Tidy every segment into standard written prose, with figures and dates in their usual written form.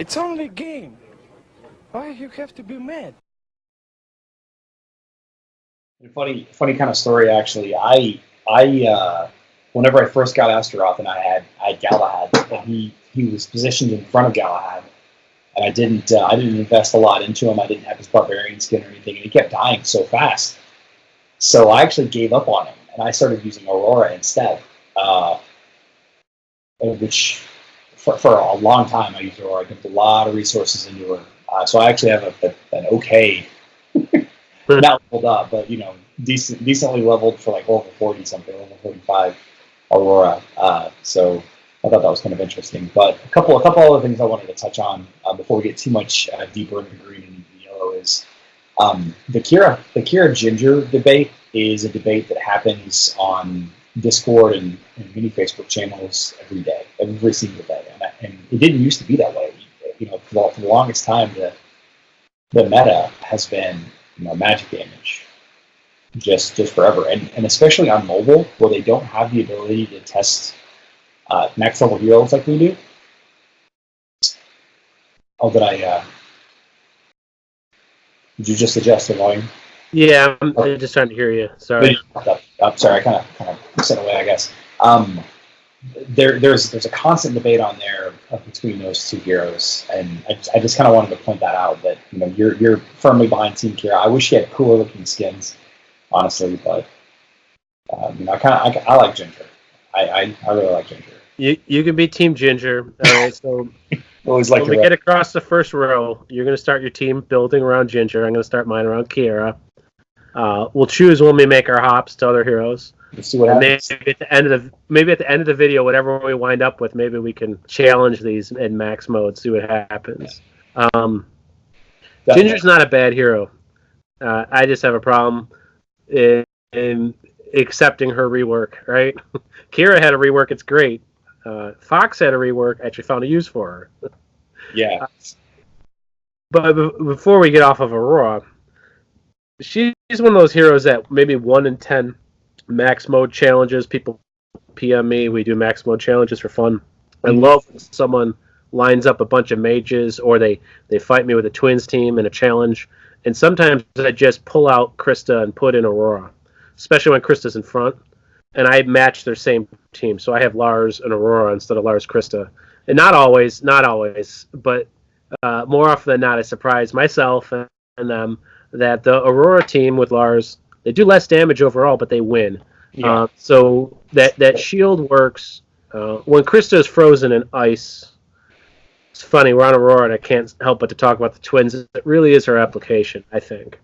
It's only a game. Why you have to be mad? Funny kind of story actually. I whenever I first got Astaroth and I had Galahad, and he was positioned in front of Galahad, and I didn't invest a lot into him. I didn't have his barbarian skin or anything, and he kept dying so fast. So I actually gave up on him, and I started using Aurora instead. Which for a long time I used Aurora. I dumped a lot of resources into her. So I actually have an okay, not leveled up, but decently leveled for like level 40 something, level 45 Aurora. So I thought that was kind of interesting. But a couple other things I wanted to touch on before we get too much deeper into the green and into the yellow is the Kira Ginger debate is a debate that happens on Discord and many Facebook channels every single day, and it didn't used to be that way. For the longest time, the meta has been magic damage, just forever, and especially on mobile where they don't have the ability to test max level heroes like we do. Oh, did you just adjust the volume? Yeah, I'm just trying to hear you. Sorry. I'm sorry, I kind of set away, I guess. There's a constant debate on there between those two heroes, and I just kind of wanted to point that out. That you're firmly behind Team Kira. I wish she had cooler looking skins, honestly, but I like Ginger. I really like Ginger. You can be Team Ginger. All right, so when we get across the first row, you're going to start your team building around Ginger. I'm going to start mine around Kira. We'll choose when we make our hops to other heroes. Let's see what happens. Maybe at the end of the video, whatever we wind up with, maybe we can challenge these in max mode, see what happens. Ginger's not a bad hero. I just have a problem in accepting her rework, right? Kira had a rework, it's great. Fox had a rework, I actually found a use for her. Yeah. But before we get off of Aurora, she's one of those heroes that maybe 1 in 10 max mode challenges. People PM me. We do max mode challenges for fun. I love when someone lines up a bunch of mages, or they fight me with a twins team in a challenge. And sometimes I just pull out Krista and put in Aurora, especially when Krista's in front. And I match their same team. So I have Lars and Aurora instead of Lars Krista. And not always, but more often than not, I surprise myself and them that the Aurora team with Lars, they do less damage overall, but they win. Yeah. So that shield works. When Krista is frozen in ice, it's funny, we're on Aurora, and I can't help but to talk about the twins. It really is her application, I think.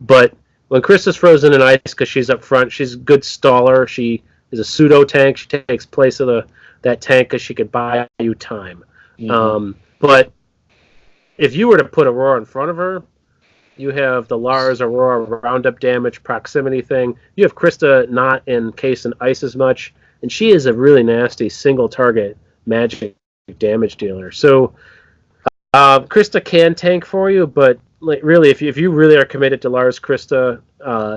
But when Krista's frozen in ice, because she's up front, she's a good staller. She is a pseudo tank. She takes place of that tank because she could buy you time. Mm-hmm. But if you were to put Aurora in front of her, you have the Lars Aurora roundup damage proximity thing. You have Krista not encased in ice as much, and she is a really nasty single target magic damage dealer. So Krista can tank for you, but really, if you really are committed to Lars Krista,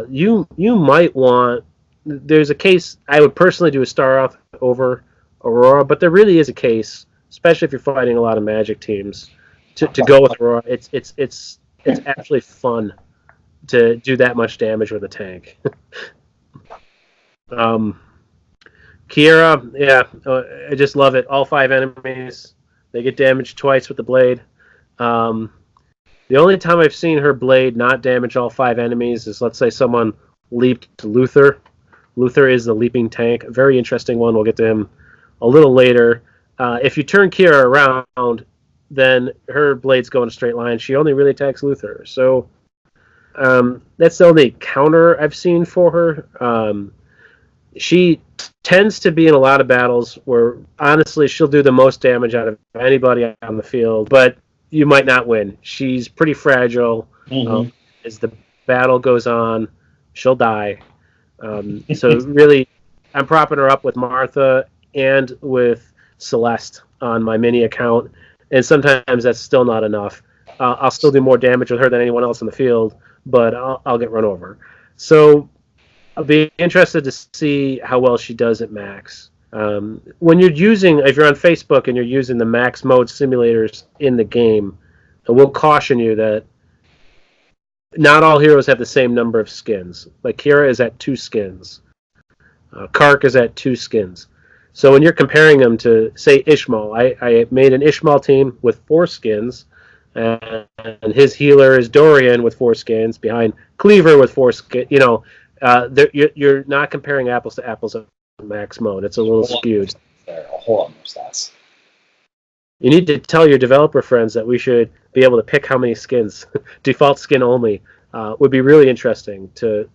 you might want. There's a case I would personally do a Star Off over Aurora, but there really is a case, especially if you're fighting a lot of magic teams, to go with Aurora. It's actually fun to do that much damage with a tank. Kira, yeah, I just love it. All 5 enemies, they get damaged twice with the blade. The only time I've seen her blade not damage all 5 enemies is, let's say, someone leaped to Luther. Luther is the leaping tank. A very interesting one. We'll get to him a little later. If you turn Kira around, then her blades go in a straight line. She only really attacks Luther. So that's the only counter I've seen for her. She tends to be in a lot of battles where, honestly, she'll do the most damage out of anybody on the field, but you might not win. She's pretty fragile. Mm-hmm. As the battle goes on, she'll die. So really, I'm propping her up with Martha and with Celeste on my mini account, and sometimes that's still not enough. I'll still do more damage with her than anyone else in the field, but I'll get run over. So I'll be interested to see how well she does at max. When you're using, if you're on Facebook and you're using the max mode simulators in the game, I will caution you that not all heroes have the same number of skins. Like Kira is at 2 skins. Karke is at 2 skins. So when you're comparing them to, say, Ishmael, I made an Ishmael team with 4 skins, and his healer is Dorian with 4 skins, behind Cleaver with 4 skins. You're not comparing apples to apples on max mode. It's a little skewed. There, a whole lot more stats. You need to tell your developer friends that we should be able to pick how many skins. Default skin only would be really interesting to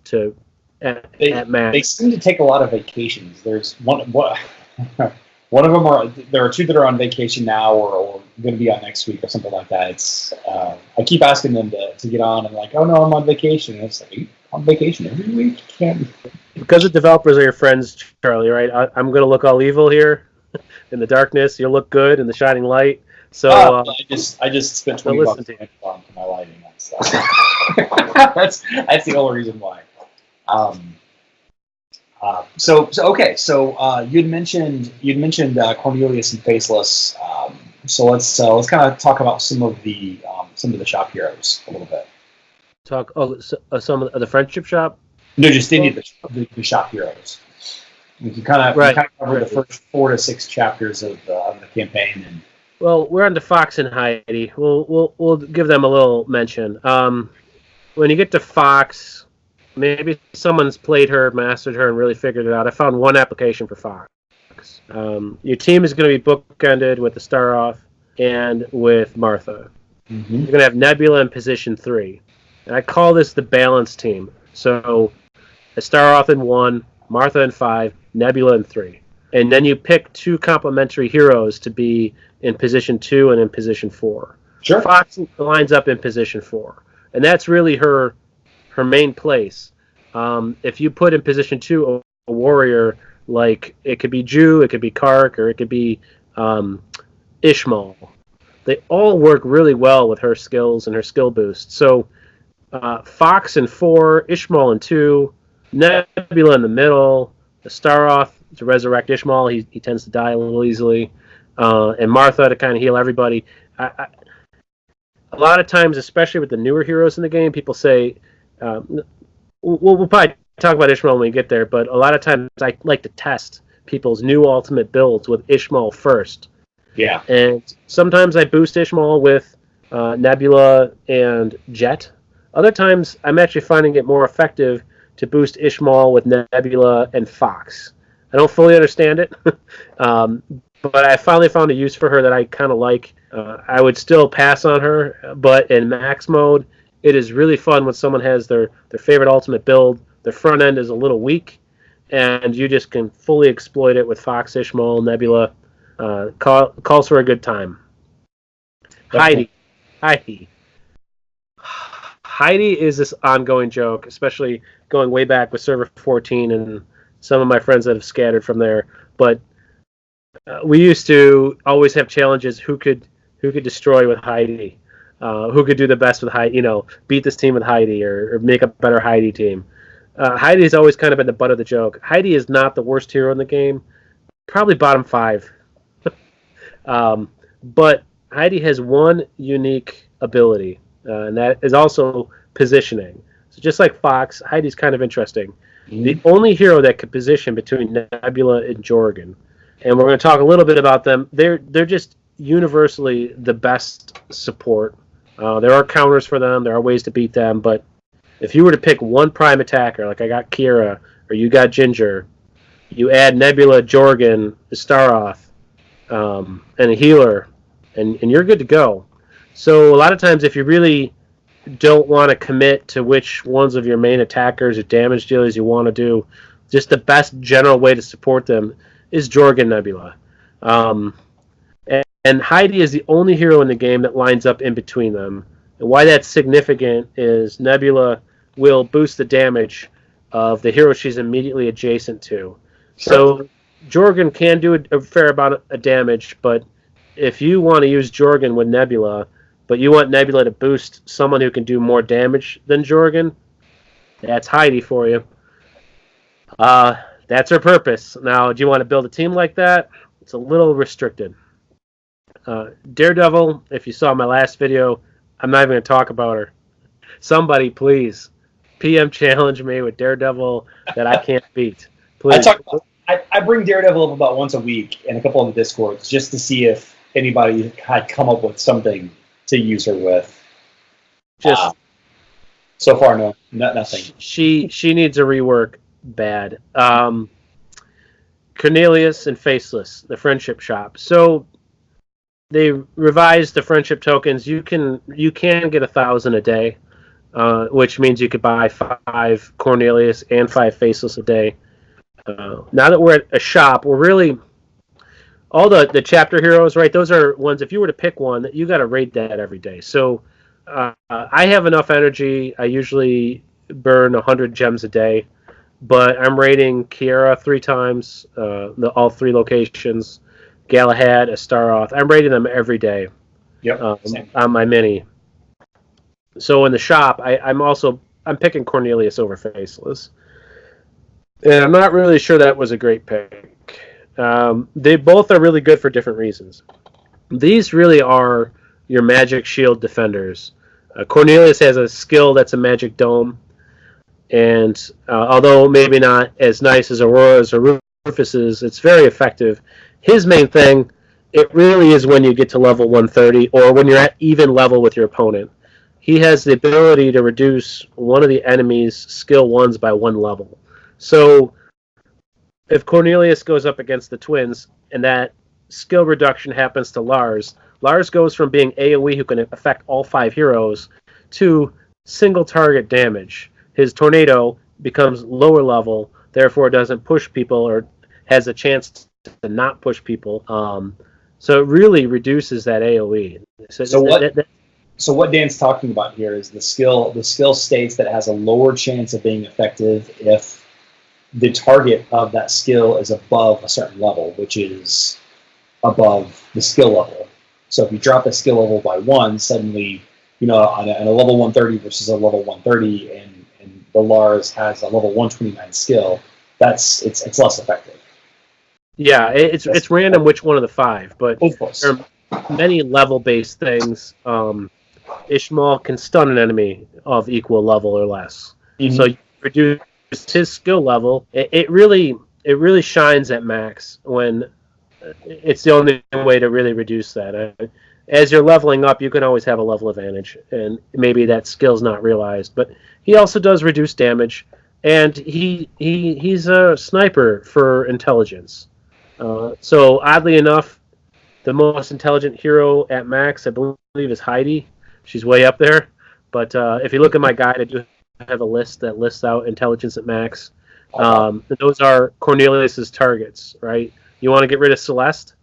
at max. They seem to take a lot of vacations. There's one of them are. There are 2 that are on vacation now, or going to be on next week, or something like that. It's I keep asking them to get on, and like, oh no, I'm on vacation. And it's like, are you on vacation every week? You can't. Because the developers are your friends, Charlie, right? I'm going to look all evil here in the darkness. You'll look good in the shining light. So I just spent $20 on my lighting and stuff. that's the only reason why. So you'd mentioned Cornelius and Faceless. So let's kind of talk about some of the shop heroes a little bit. Some of the friendship shop. No, just any of the shop heroes. You kind of cover the first 4 to 6 chapters of the campaign. And well, we're on to Fox and Heidi. We'll give them a little mention. When you get to Fox, maybe someone's played her, mastered her, and really figured it out. I found one application for Fox. Your team is going to be bookended with the Star Off and with Martha. Mm-hmm. You're going to have Nebula in position 3. And I call this the balance team. So a Star Off in 1, Martha in 5, Nebula in 3. And then you pick 2 complementary heroes to be in position 2 and in position 4. Sure. Fox lines up in position 4. And that's really her main place. If you put in position 2 a warrior, like it could be Jew, it could be Karke, or it could be Ishmael. They all work really well with her skills and her skill boost. So Fox in 4, Ishmael in 2, Nebula in the middle, the Star Off to resurrect Ishmael. He tends to die a little easily, and Martha to kind of heal everybody. A lot of times, especially with the newer heroes in the game, people say, we'll probably talk about Ishmael when we get there, but a lot of times I like to test people's new ultimate builds with Ishmael first. Yeah. And sometimes I boost Ishmael with Nebula and Jet. Other times I'm actually finding it more effective to boost Ishmael with Nebula and Fox. I don't fully understand it, but I finally found a use for her that I kind of like. I would still pass on her, but in max mode, it is really fun when someone has their favorite ultimate build. Their front end is a little weak, and you just can fully exploit it with Fox, Ishmael, Nebula. Calls for a good time. Okay. Heidi is this ongoing joke, especially going way back with Server 14 and some of my friends that have scattered from there. But we used to always have challenges: who could destroy with Heidi, who could do the best with Heidi, beat this team with Heidi, or make a better Heidi team. Heidi's always kind of been the butt of the joke. Heidi is not the worst hero in the game, probably bottom 5. But Heidi has one unique ability, and that is also positioning. So just like Fox, Heidi's kind of interesting. Mm-hmm. The only hero that could position between Nebula and Jorgen, and we're going to talk a little bit about them. They're just universally the best support. There are counters for them. There are ways to beat them, but if you were to pick one prime attacker, like I got Kira, or you got Ginger, you add Nebula, Jorgen, the Star Off, and a healer, and you're good to go. So a lot of times, if you really don't want to commit to which ones of your main attackers or damage dealers you want to do, just the best general way to support them is Jorgen Nebula. And Heidi is the only hero in the game that lines up in between them. And why that's significant is Nebula will boost the damage of the hero she's immediately adjacent to. So Jorgen can do a fair amount of damage, but if you want to use Jorgen with Nebula, but you want Nebula to boost someone who can do more damage than Jorgen, that's Heidi for you. That's her purpose. Now, do you want to build a team like that? It's a little restricted. Daredevil, if you saw my last video, I'm not even going to talk about her. Somebody, please, PM challenge me with Daredevil that I can't beat. Please. I bring Daredevil up about once a week in a couple of the Discords just to see if anybody had come up with something to use her with. So far, no, nothing. She needs a rework bad. Cornelius and Faceless, the friendship shop. So they revised the friendship tokens. You can get 1,000 a day, which means you could buy 5 Cornelius and 5 Faceless a day. Now that we're at a shop, we're really all the chapter heroes, right? Those are ones. If you were to pick one, you got to raid that every day. So I have enough energy. I usually burn 100 gems a day, but I'm raiding Kiera 3 times, all 3 locations, Galahad, Astaroth. I'm raiding them every day. Yep. On my mini. So in the shop, I'm picking Cornelius over Faceless, and I'm not really sure that was a great pick. They both are really good for different reasons. These really are your magic shield defenders. Cornelius has a skill that's a magic dome, and although maybe not as nice as Aurora's or Rufus's, it's very effective. His main thing, it really is when you get to level 130 or when you're at even level with your opponent. He has the ability to reduce one of the enemy's skill 1s by 1 level. So if Cornelius goes up against the twins and that skill reduction happens to Lars goes from being AoE who can affect all 5 heroes to single target damage. His tornado becomes lower level, therefore doesn't push people or has a chance to not push people. So it really reduces that AoE. So what Dan's talking about here is the skill states that it has a lower chance of being effective if the target of that skill is above a certain level, which is above the skill level. So if you drop the skill level by 1, suddenly, on a level 130 versus a level 130, and the Lars has a level 129 skill, it's less effective. Yeah, it's random which one of the 5, but there are many level-based things. Ishmael can stun an enemy of equal level or less. Mm-hmm. So you reduce his skill level. It really shines at max when it's the only way to really reduce that. As you're leveling up, you can always have a level advantage, and maybe that skill's not realized. But he also does reduce damage, and he's a sniper for intelligence. So oddly enough, the most intelligent hero at max, I believe, is Heidi. She's way up there. But if you look at my guide, I do have a list that lists out intelligence at max. Those are Cornelius's targets, right? You want to get rid of Celeste?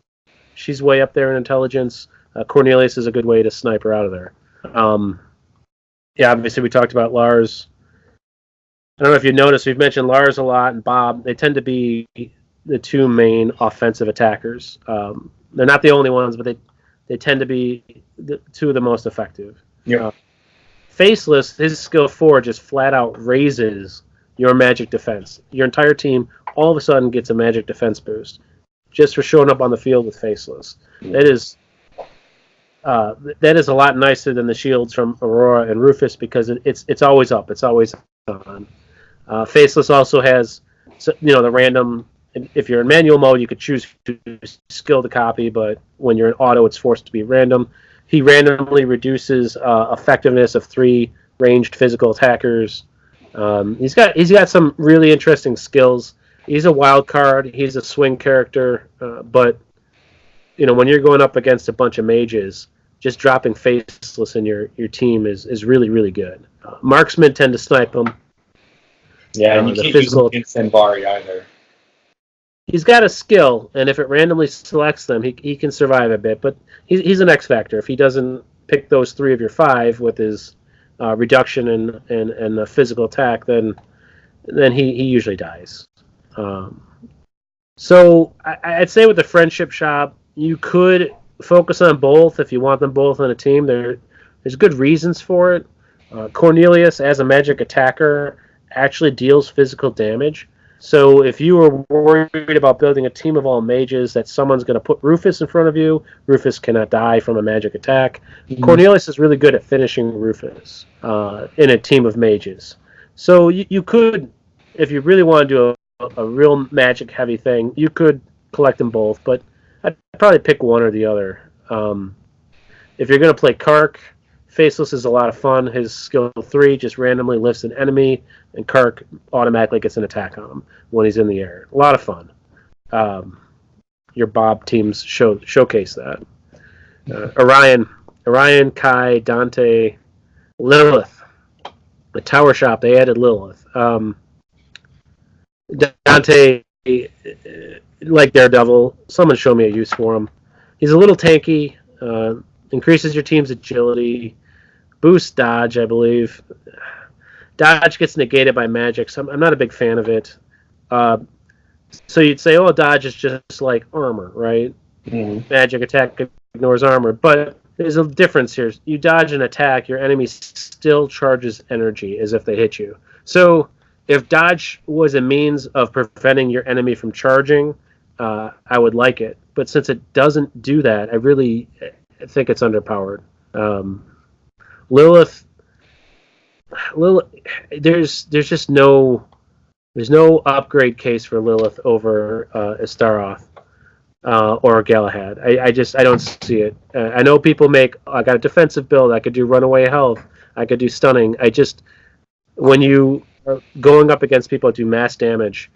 She's way up there in intelligence. Cornelius is a good way to snipe her out of there. Obviously we talked about Lars. I don't know if you noticed, we've mentioned Lars a lot and Bob. They tend to be the 2 main offensive attackers. They're not the only ones, but they tend to be the 2 of the most effective. Yep. Faceless, his skill 4 just flat out raises your magic defense. Your entire team all of a sudden gets a magic defense boost just for showing up on the field with Faceless. That is a lot nicer than the shields from Aurora and Rufus because it's always up. It's always on. Faceless also has the random. If you're in manual mode, you could choose to skill to copy, but when you're in auto, it's forced to be random. He randomly reduces effectiveness of 3 ranged physical attackers. He's got some really interesting skills. He's a wild card. He's a swing character, but when you're going up against a bunch of mages, just dropping Faceless in your team is really, really good. Marksmen tend to snipe him. Yeah, and you can't use him against Embari either. He's got a skill, and if it randomly selects them, he can survive a bit. But he's an X factor. If he doesn't pick those 3 of your 5 with his reduction and physical attack, then he usually dies. So I'd say with the friendship shop, you could focus on both if you want them both on a team. There's good reasons for it. Cornelius, as a magic attacker, actually deals physical damage. So if you were worried about building a team of all mages that someone's going to put Rufus in front of you, Rufus cannot die from a magic attack. Cornelius is really good at finishing Rufus in a team of mages. So you could, if you really want to do a real magic heavy thing, you could collect them both, but I'd probably pick one or the other. If you're going to play Karke, Faceless is a lot of fun. His skill 3 just randomly lifts an enemy, and Karke automatically gets an attack on him when he's in the air. A lot of fun. Your Bob teams showcase that. Orion, Kai, Dante, Lilith. The Tower Shop, they added Lilith. Dante, like Daredevil, someone show me a use for him. He's a little tanky, increases your team's agility, boosts dodge, I believe. Dodge gets negated by magic, so I'm not a big fan of it. So you'd say, oh, dodge is just like armor, right? Mm-hmm. Magic attack ignores armor, but there's a difference here. You dodge an attack, your enemy still charges energy as if they hit you. So if dodge was a means of preventing your enemy from charging, I would like it. But since it doesn't do that, I really think it's underpowered. Lilith, there's just no upgrade case for Lilith over Astaroth or Galahad. I don't see it. I know people I got a defensive build. I could do runaway health. I could do stunning. When you are going up against people that do mass damage,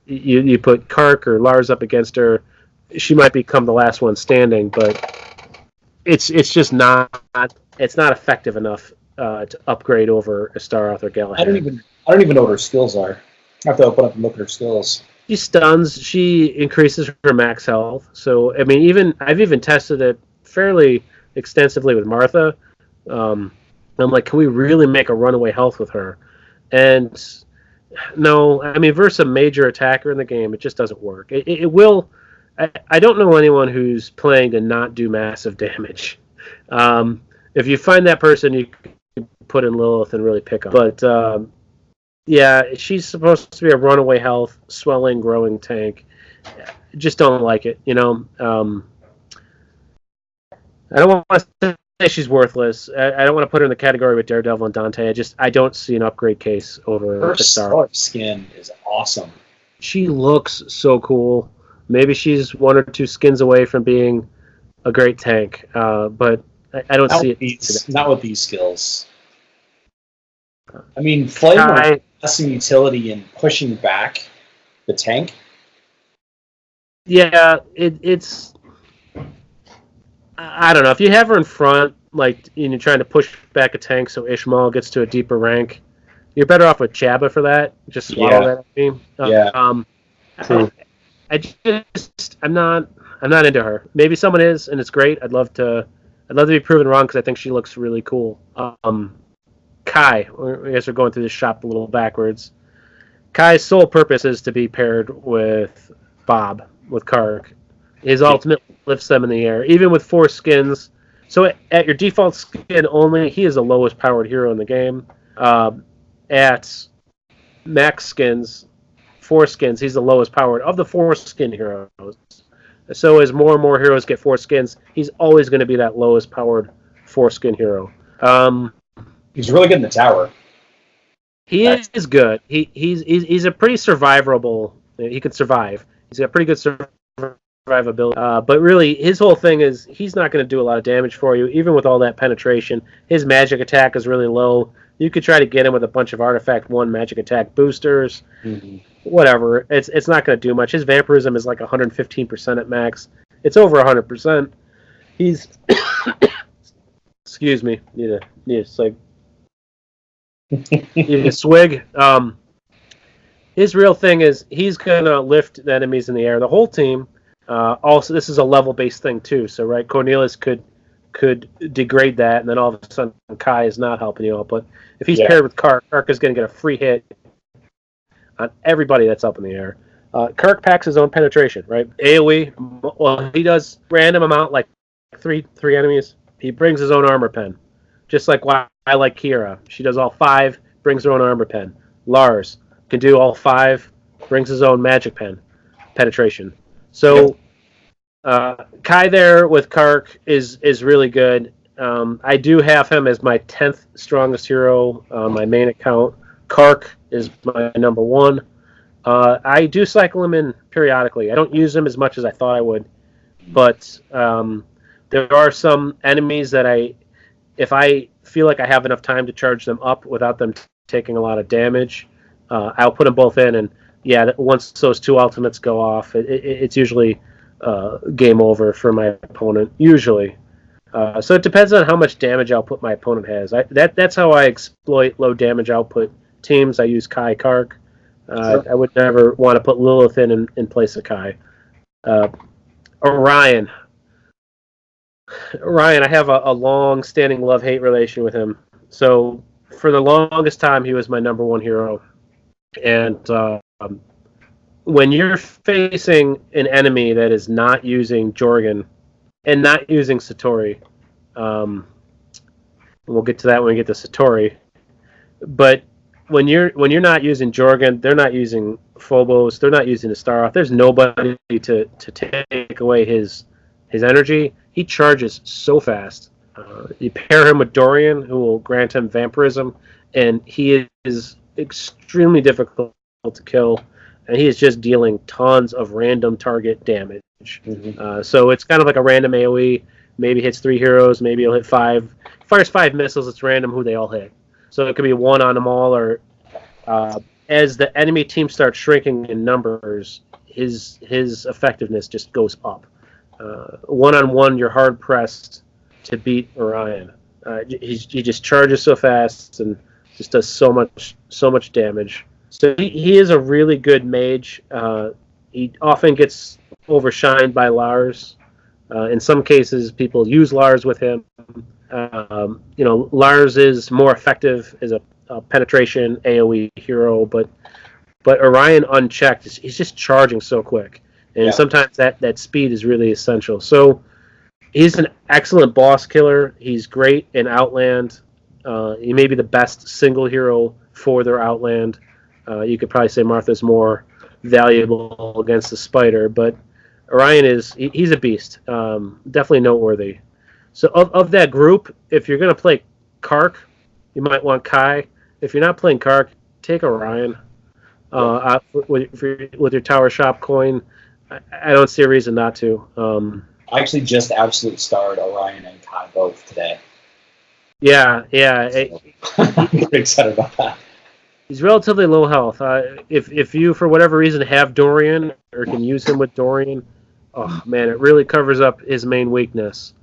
you put Karke or Lars up against her, she might become the last one standing, but it's just not effective enough to upgrade over Astaroth or Galahad. I don't even know what her skills are. I have to open up and look at her skills. She stuns. She increases her max health. So I mean, I've even tested it fairly extensively with Martha. I'm like, can we really make a runaway health with her? And no, I mean, versus a major attacker in the game, it just doesn't work. It will. I don't know anyone who's playing to not do massive damage. If you find that person, you can put in Lilith and really pick up. But yeah, she's supposed to be a runaway health, swelling, growing tank. Just don't like it, you know. I don't want to say she's worthless. I don't want to put her in the category with Daredevil and Dante. I don't see an upgrade case over her Star skin is awesome. She looks so cool. Maybe she's 1 or 2 skins away from being a great tank, but I don't see it. Not with these skills. I mean, Flame has some utility in pushing back the tank. Yeah, it's. I don't know. If you have her in front, like you're trying to push back a tank so Ishmael gets to a deeper rank, you're better off with Chaba for that. Just swallow that. I'm not into her. Maybe someone is, and it's great. I'd love to be proven wrong because I think she looks really cool. Kai, I guess we're going through this shop a little backwards. Kai's sole purpose is to be paired with Bob, with Karke. His ultimate lifts them in the air, even with 4 skins. So at your default skin only, he is the lowest powered hero in the game. At max skins, 4 skins, he's the lowest powered of the 4 skin heroes. So as more and more heroes get 4 skins, he's always going to be that lowest powered 4 skin hero. He's really good in the tower. He is good. He's a pretty survivable. He can survive. He's got pretty good survivability. But really, his whole thing is he's not going to do a lot of damage for you, even with all that penetration. His magic attack is really low. You could try to get him with a bunch of Artifact 1 magic attack boosters. Mm-hmm. Whatever. It's not going to do much. His vampirism is like 115% at max. It's over 100%. He's... Excuse me. Need a swig. Need a swig. His real thing is he's going to lift the enemies in the air. The whole team. Also, this is a level-based thing, too. So, right, Cornelius could degrade that, and then all of a sudden Kai is not helping you out. But if he's paired with Karke, Karke is going to get a free hit on everybody that's up in the air. Karke packs his own penetration, right? AoE, well, he does random amount, like three enemies. He brings his own armor pen. Just like why I like Kira. She does all 5, brings her own armor pen. Lars can do all 5, brings his own magic penetration. So Kai there with Karke is really good. I do have him as my 10th strongest hero on my main account. Karke is my number 1. I do cycle him in periodically. I don't use him as much as I thought I would, but there are some enemies that if I feel like I have enough time to charge them up without them taking a lot of damage, I'll put them both in, and once those 2 ultimates go off, it's usually game over for my opponent, usually. So it depends on how much damage output my opponent has. That's how I exploit low damage output teams. I use Kai Karke. Sure. I would never want to put Lilith in place of Kai. Orion, I have a long-standing love-hate relation with him. So for the longest time, he was my number 1 hero. And when you're facing an enemy that is not using Jorgen and not using Satori, we'll get to that when we get to Satori, but when you're not using Jorgen, they're not using Phobos, they're not using Astaroth, there's nobody to take away his energy. He charges so fast. You pair him with Dorian, who will grant him vampirism, and he is extremely difficult to kill, and he is just dealing tons of random target damage. Mm-hmm. So it's kind of like a random AoE. Maybe hits 3 heroes, maybe he'll hit 5. Fires 5 missiles, it's random who they all hit. So it could be 1 on them all, or as the enemy team starts shrinking in numbers, his effectiveness just goes up. 1-on-1, you're hard pressed to beat Orion. He just charges so fast and just does so much damage. So he is a really good mage. He often gets overshined by Lars. In some cases, people use Lars with him. Lars is more effective as a penetration AoE hero, but Orion unchecked, he's just charging so quick. And sometimes that speed is really essential. So he's an excellent boss killer. He's great in Outland. He may be the best single hero for their Outland. You could probably say Martha's more valuable against the Spider, but Orion he's a beast. Definitely noteworthy. So of that group, if you're going to play Karke, you might want Kai. If you're not playing Karke, take Orion. With your Tower Shop coin, I don't see a reason not to. I actually just absolute starred Orion and Kai both today. Yeah. I'm pretty excited about that. He's relatively low health. If you, for whatever reason, have Dorian or can use him with Dorian, oh man, it really covers up his main weakness.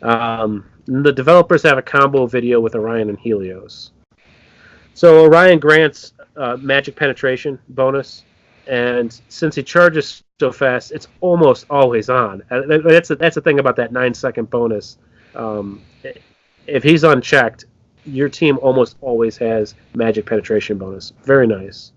The developers have a combo video with Orion and Helios. So Orion grants magic penetration bonus, and since he charges so fast, it's almost always on. That's the thing about that 9-second bonus. If he's unchecked, your team almost always has magic penetration bonus. Very nice.